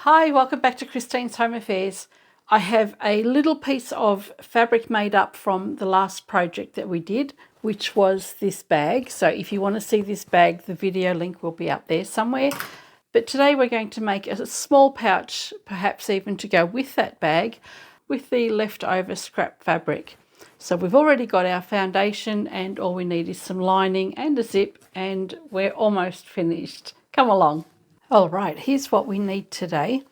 Hi, welcome back to Christine's Home Affairs. I have a little piece of fabric made up from the last project that we did, which was this bag. So if you want to see this bag, the video link will be up there somewhere. But today we're going to make a small pouch, perhaps even to go with that bag, with the leftover scrap fabric. So we've already got our foundation and all we need is some lining and a zip and we're almost finished. Come along. All right, here's what we need today.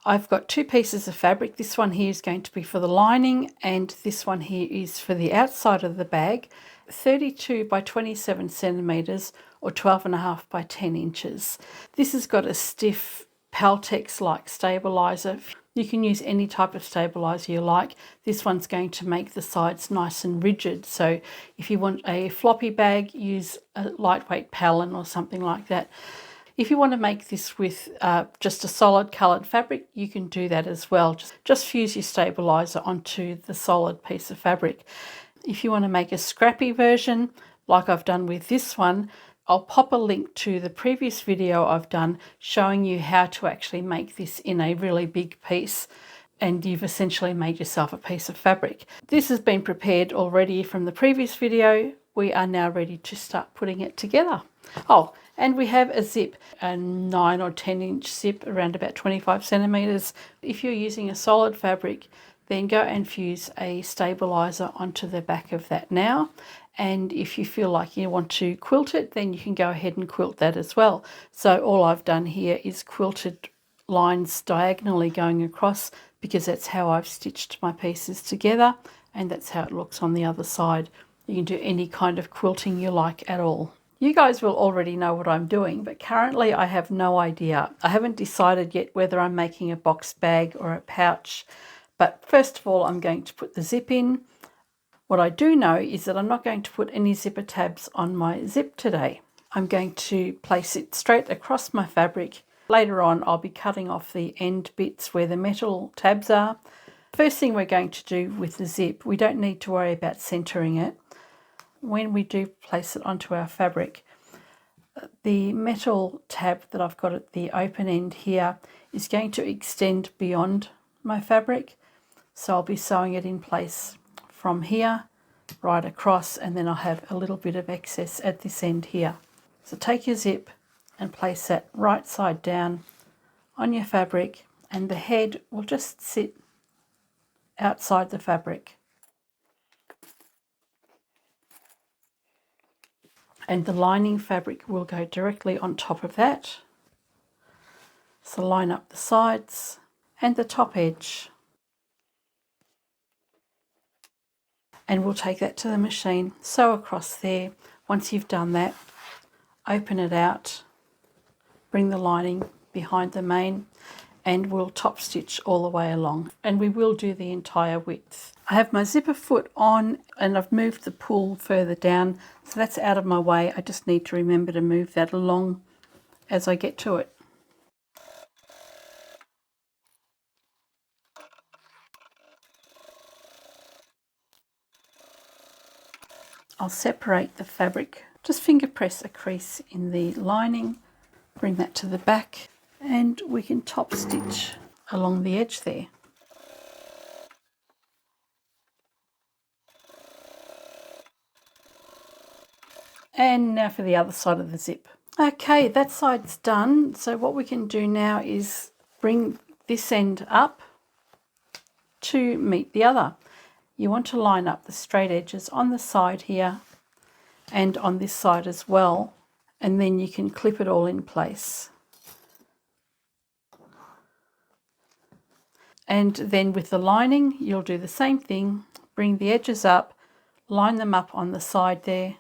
I've got two pieces of fabric. This one here is going to be for the lining and this one here is for the outside of the bag. 32 by 27 centimetres or 12.5 by 10 inches. This has got a stiff Peltex-like stabiliser. You can use any type of stabiliser you like. This one's going to make the sides nice and rigid. So if you want a floppy bag, use a lightweight Palin or something like that. If you want to make this with just a solid coloured fabric, you can do that as well. Just fuse your stabiliser onto the solid piece of fabric. If you want to make a scrappy version, like I've done with this one, I'll pop a link to the previous video I've done showing you how to actually make this in a really big piece, and you've essentially made yourself a piece of fabric. This has been prepared already from the previous video. We are now ready to start putting it together. Oh, and we have a zip, a 9 or 10 inch zip, around about 25 centimetres. If you're using a solid fabric, then go and fuse a stabiliser onto the back of that now. And if you feel like you want to quilt it, then you can go ahead and quilt that as well. So all I've done here is quilted lines diagonally going across because that's how I've stitched my pieces together and that's how it looks on the other side. You can do any kind of quilting you like at all. You guys will already know what I'm doing, but currently I have no idea. I haven't decided yet whether I'm making a box bag or a pouch. But first of all, I'm going to put the zip in. What I do know is that I'm not going to put any zipper tabs on my zip today. I'm going to place it straight across my fabric. Later on, I'll be cutting off the end bits where the metal tabs are. First thing we're going to do with the zip, we don't need to worry about centering it. When we do place it onto our fabric, the metal tab that I've got at the open end here is going to extend beyond my fabric. So I'll be sewing it in place from here right across, and then I'll have a little bit of excess at this end here. So take your zip and place that right side down on your fabric, and the head will just sit outside the fabric. And the lining fabric will go directly on top of that. So line up the sides and the top edge. And we'll take that to the machine, sew across there. Once you've done that, open it out, bring the lining behind the main, and we'll top stitch all the way along. And we will do the entire width. I have my zipper foot on and I've moved the pull further down, so that's out of my way. I just need to remember to move that along as I get to it. I'll separate the fabric, just finger press a crease in the lining, bring that to the back, and we can top stitch along the edge there. And now for the other side of the zip. Okay, that side's done. So what we can do now is bring this end up to meet the other. You want to line up the straight edges on the side here and on this side as well, and then you can clip it all in place. And then with the lining, you'll do the same thing. Bring the edges up, line them up on the side there,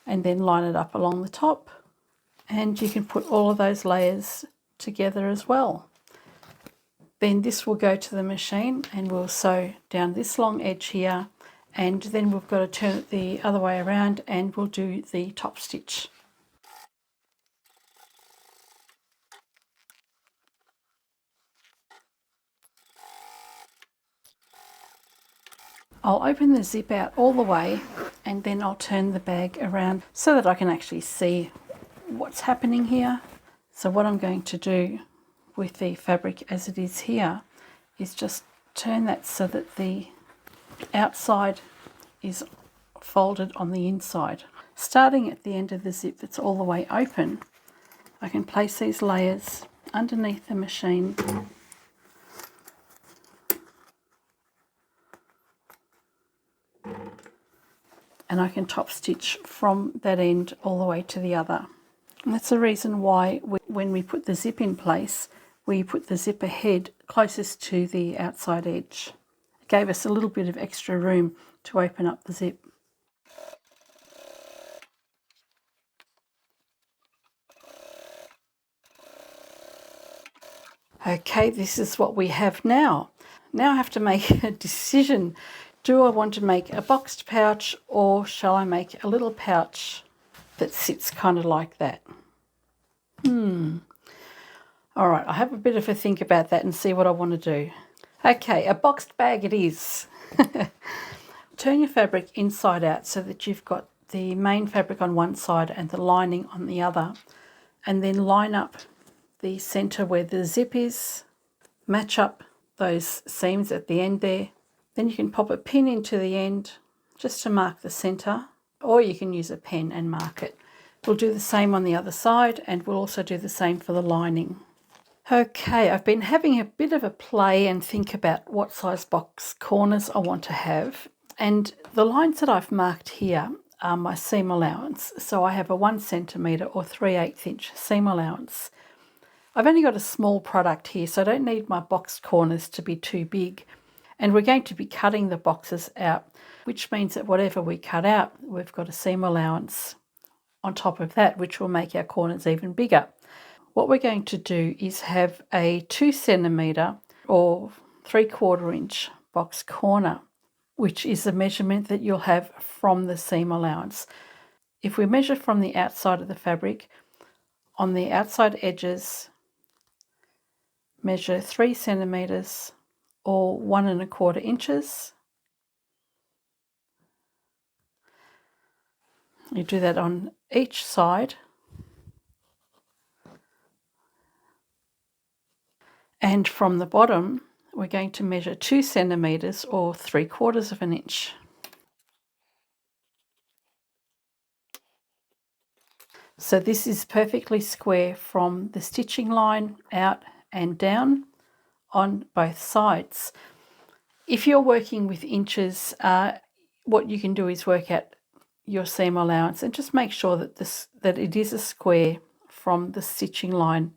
and then line it up along the top. And you can put all of those layers together as well. Then this will go to the machine and we'll sew down this long edge here, and then we've got to turn it the other way around and we'll do the top stitch. I'll open the zip out all the way and then I'll turn the bag around so that I can actually see what's happening here. So what I'm going to do with the fabric as it is here is just turn that so that the outside is folded on the inside. Starting at the end of the zip that's all the way open, I can place these layers underneath the machine and I can top stitch from that end all the way to the other. And that's the reason why when we put the zip in place, we put the zipper head closest to the outside edge. It gave us a little bit of extra room to open up the zip. Okay, this is what we have now. Now I have to make a decision. Do I want to make a boxed pouch, or shall I make a little pouch that sits kind of like that? All right, I have a bit of a think about that and see what I want to do. Okay, a boxed bag it is. Turn your fabric inside out so that you've got the main fabric on one side and the lining on the other, and then line up the center where the zip is, match up those seams at the end there. Then you can pop a pin into the end just to mark the center, or you can use a pen and mark it. We'll do the same on the other side, and we'll also do the same for the lining. Okay, I've been having a bit of a play and think about what size box corners I want to have, and the lines that I've marked here are my seam allowance. So I have a 1 centimetre or 3/8 inch seam allowance. I've only got a small product here, so I don't need my boxed corners to be too big. And we're going to be cutting the boxes out, which means that whatever we cut out, we've got a seam allowance on top of that, which will make our corners even bigger. What we're going to do is have a 2 centimetre or 3/4 inch box corner, which is the measurement that you'll have from the seam allowance. If we measure from the outside of the fabric, on the outside edges, measure 3 centimetres or 1 1/4 inches. You do that on each side. And from the bottom, we're going to measure 2 centimetres or 3/4 inch. So this is perfectly square from the stitching line out and down on both sides. If you're working with inches, what you can do is work out your seam allowance and just make sure that it is a square from the stitching line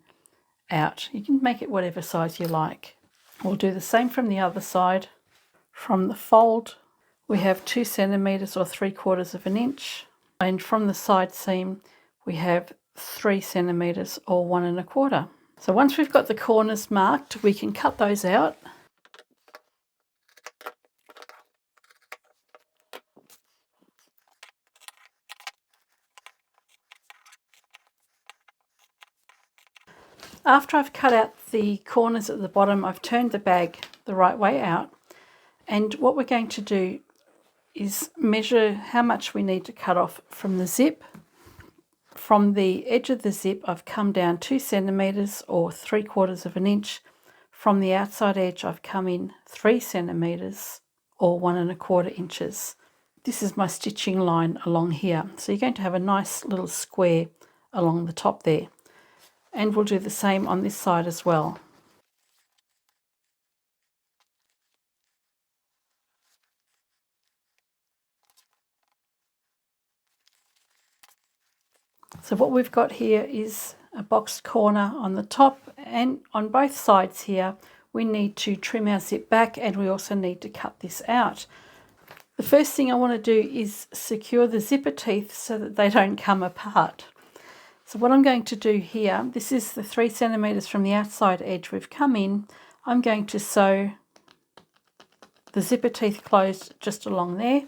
out. You can make it whatever size you like. We'll do the same from the other side. From the fold, we have 2 centimetres or 3/4 inch, and from the side seam, we have 3 centimetres or 1 1/4. So once we've got the corners marked, we can cut those out. After I've cut out the corners at the bottom, I've turned the bag the right way out. And what we're going to do is measure how much we need to cut off from the zip. From the edge of the zip, I've come down 2 centimetres or 3/4 inch. From the outside edge, I've come in 3 centimetres or 1 1/4 inches. This is my stitching line along here. So you're going to have a nice little square along the top there. And we'll do the same on this side as well. So what we've got here is a boxed corner on the top, and on both sides here we need to trim our zip back, and we also need to cut this out. The first thing I want to do is secure the zipper teeth so that they don't come apart. So what I'm going to do here, this is the 3 centimetres from the outside edge we've come in. I'm going to sew the zipper teeth closed just along there,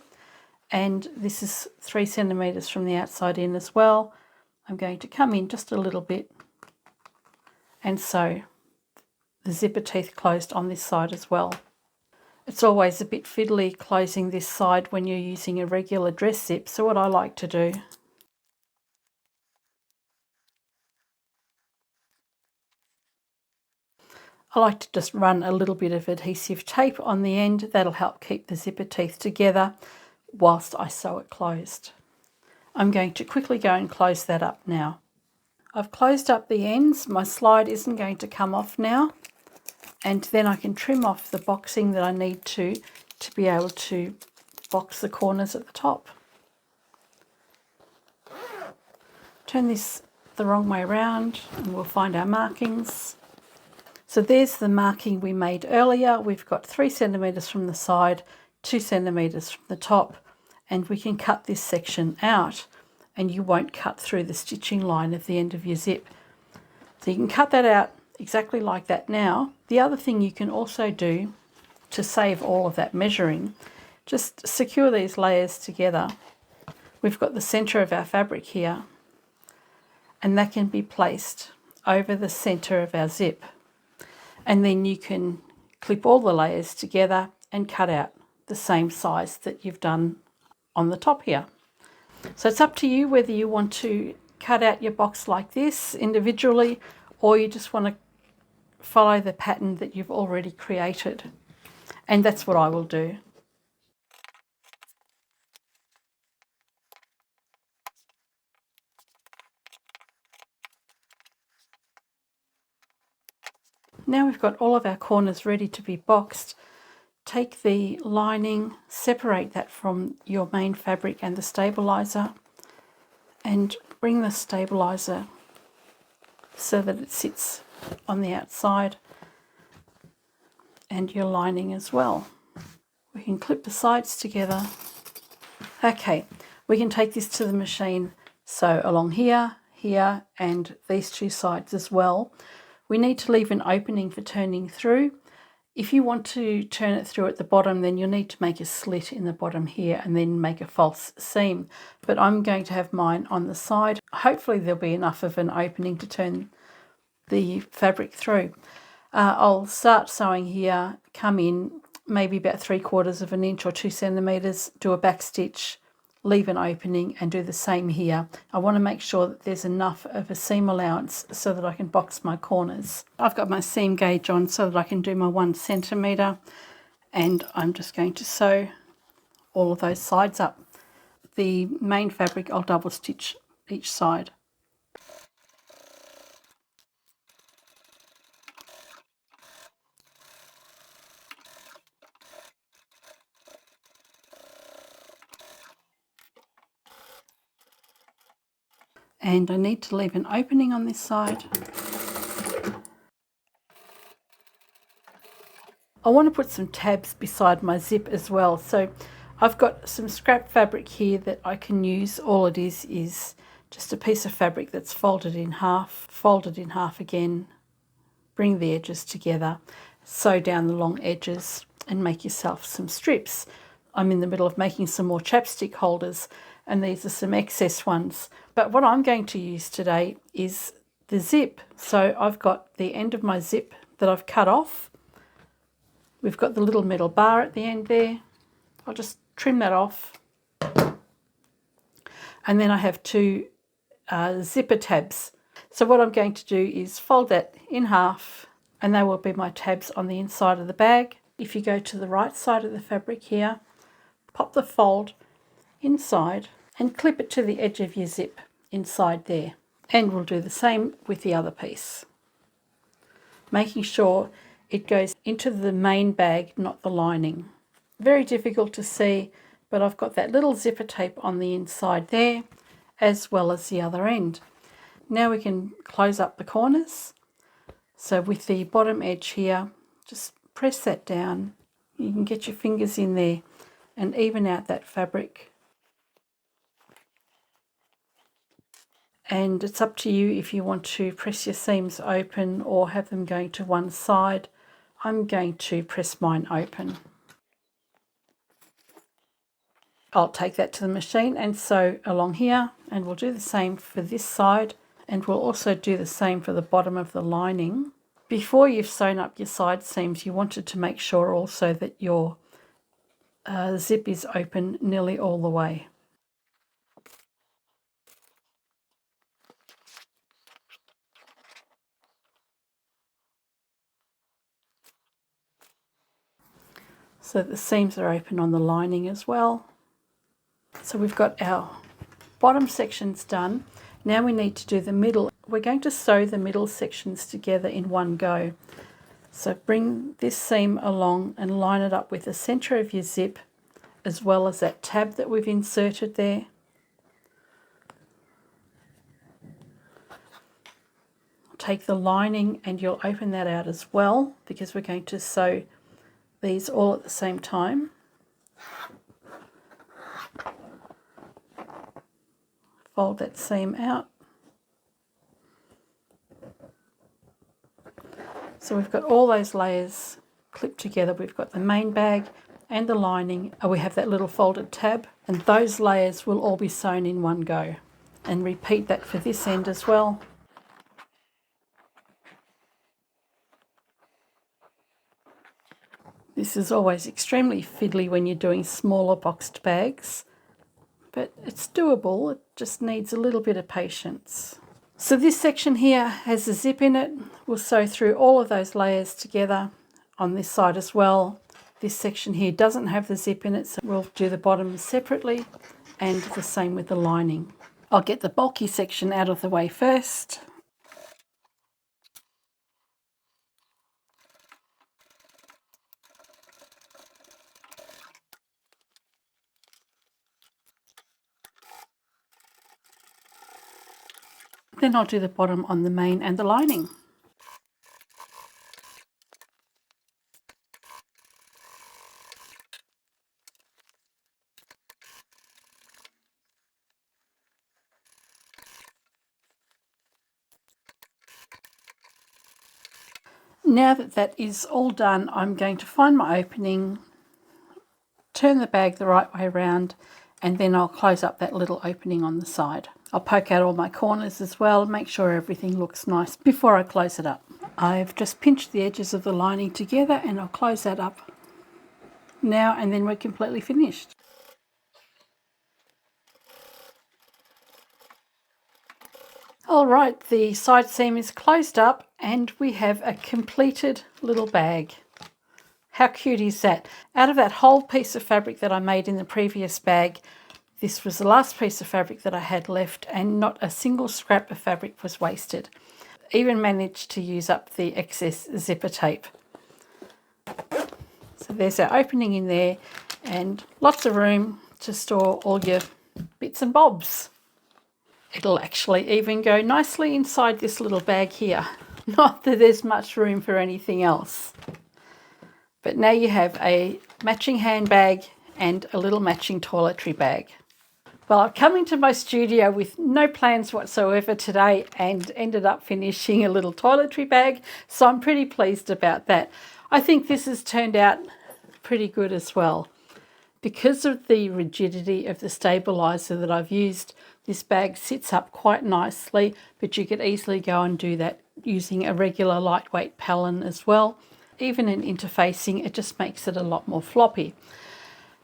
and this is 3 centimetres from the outside in as well. I'm going to come in just a little bit and sew the zipper teeth closed on this side as well. It's always a bit fiddly closing this side when you're using a regular dress zip, so what I like to do I like to just run a little bit of adhesive tape on the end. That'll help keep the zipper teeth together whilst I sew it closed. I'm going to quickly go and close that up now. I've closed up the ends. My slide isn't going to come off now. And then I can trim off the boxing that I need to be able to box the corners at the top. Turn this the wrong way around and we'll find our markings. So there's the marking we made earlier. We've got 3 centimetres from the side, 2 centimetres from the top, and we can cut this section out and you won't cut through the stitching line of the end of your zip. So you can cut that out exactly like that now. The other thing you can also do to save all of that measuring, just secure these layers together. We've got the centre of our fabric here, and that can be placed over the centre of our zip. And then you can clip all the layers together and cut out the same size that you've done on the top here. So it's up to you whether you want to cut out your box like this individually or you just want to follow the pattern that you've already created. And that's what I will do. Now we've got all of our corners ready to be boxed. Take the lining, separate that from your main fabric and the stabilizer, and bring the stabilizer so that it sits on the outside and your lining as well. We can clip the sides together. Okay, we can take this to the machine. So along here, here, and these 2 sides as well. We need to leave an opening for turning through. If you want to turn it through at the bottom, then you'll need to make a slit in the bottom here and then make a false seam. But I'm going to have mine on the side. Hopefully there'll be enough of an opening to turn the fabric through. I'll start sewing here, come in maybe about 3/4 of an inch or 2 centimetres, do a back stitch, leave an opening and do the same here. I want to make sure that there's enough of a seam allowance so that I can box my corners. I've got my seam gauge on so that I can do my 1 centimetre, and I'm just going to sew all of those sides up. The main fabric I'll double stitch each side. And I need to leave an opening on this side. I want to put some tabs beside my zip as well. So I've got some scrap fabric here that I can use. All it is just a piece of fabric that's folded in half again, bring the edges together, sew down the long edges and make yourself some strips. I'm in the middle of making some more chapstick holders and these are some excess ones. But what I'm going to use today is the zip. So I've got the end of my zip that I've cut off. We've got the little metal bar at the end there. I'll just trim that off. And then I have 2 zipper tabs. So what I'm going to do is fold that in half and they will be my tabs on the inside of the bag. If you go to the right side of the fabric here, pop the fold inside and clip it to the edge of your zip inside there. And we'll do the same with the other piece, making sure it goes into the main bag, not the lining. Very difficult to see, but I've got that little zipper tape on the inside there, as well as the other end. Now we can close up the corners. So with the bottom edge here, just press that down. You can get your fingers in there and even out that fabric. And it's up to you if you want to press your seams open or have them going to one side. I'm going to press mine open. I'll take that to the machine and sew along here, and we'll do the same for this side, and we'll also do the same for the bottom of the lining. Before you've sewn up your side seams, you wanted to make sure also that your zip is open nearly all the way. so the seams are open on the lining as well. So we've got our bottom sections done. Now we need to do the middle. We're going to sew the middle sections together in one go. So bring this seam along and line it up with the center of your zip, as well as that tab that we've inserted there. Take the lining and you'll open that out as well, because we're going to sew these all at the same time. Fold that seam out. So we've got all those layers clipped together. We've got the main bag and the lining. We have that little folded tab, and those layers will all be sewn in one go. And repeat that for this end as well. This is always extremely fiddly when you're doing smaller boxed bags, but it's doable. It just needs a little bit of patience. So this section here has a zip in it. We'll sew through all of those layers together on this side as well. This section here doesn't have the zip in it, so we'll do the bottom separately, and the same with the lining. I'll get the bulky section out of the way first. Then I'll do the bottom on the main and the lining. Now that that is all done, I'm going to find my opening, turn the bag the right way around, and then I'll close up that little opening on the side. I'll poke out all my corners as well, make sure everything looks nice before I close it up. I've just pinched the edges of the lining together, and I'll close that up now, and then we're completely finished. All right, the side seam is closed up and we have a completed little bag. How cute is that? Out of that whole piece of fabric that I made in the previous bag, this was the last piece of fabric that I had left, and not a single scrap of fabric was wasted. Even managed to use up the excess zipper tape. So there's our opening in there, and lots of room to store all your bits and bobs. It'll actually even go nicely inside this little bag here. Not that there's much room for anything else. But now you have a matching handbag and a little matching toiletry bag. Well, I've come into my studio with no plans whatsoever today and ended up finishing a little toiletry bag, so I'm pretty pleased about that. I think this has turned out pretty good as well. Because of the rigidity of the stabilizer that I've used, this bag sits up quite nicely, but you could easily go and do that using a regular lightweight palin as well. Even in interfacing, it just makes it a lot more floppy.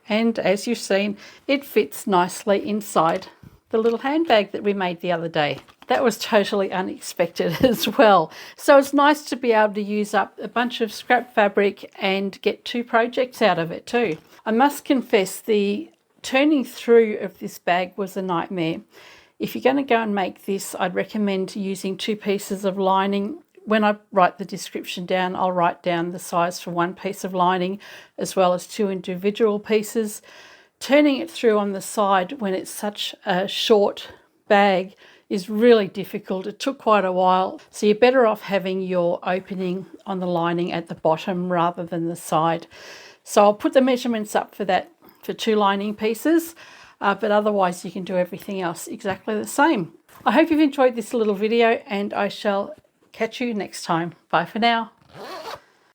And as you've seen, it fits nicely inside the little handbag that we made the other day. That was totally unexpected as well. So it's nice to be able to use up a bunch of scrap fabric and get 2 projects out of it too. I must confess, the turning through of this bag was a nightmare. If you're going to go and make this, I'd recommend using 2 pieces of lining. When I write the description down, I'll write down the size for 1 piece of lining as well as 2 individual pieces. Turning it through on the side when it's such a short bag is really difficult. It took quite a while. So you're better off having your opening on the lining at the bottom rather than the side. So I'll put the measurements up for that for 2 lining pieces, but otherwise you can do everything else exactly the same. I hope you've enjoyed this little video, and I shall catch you next time. Bye for now.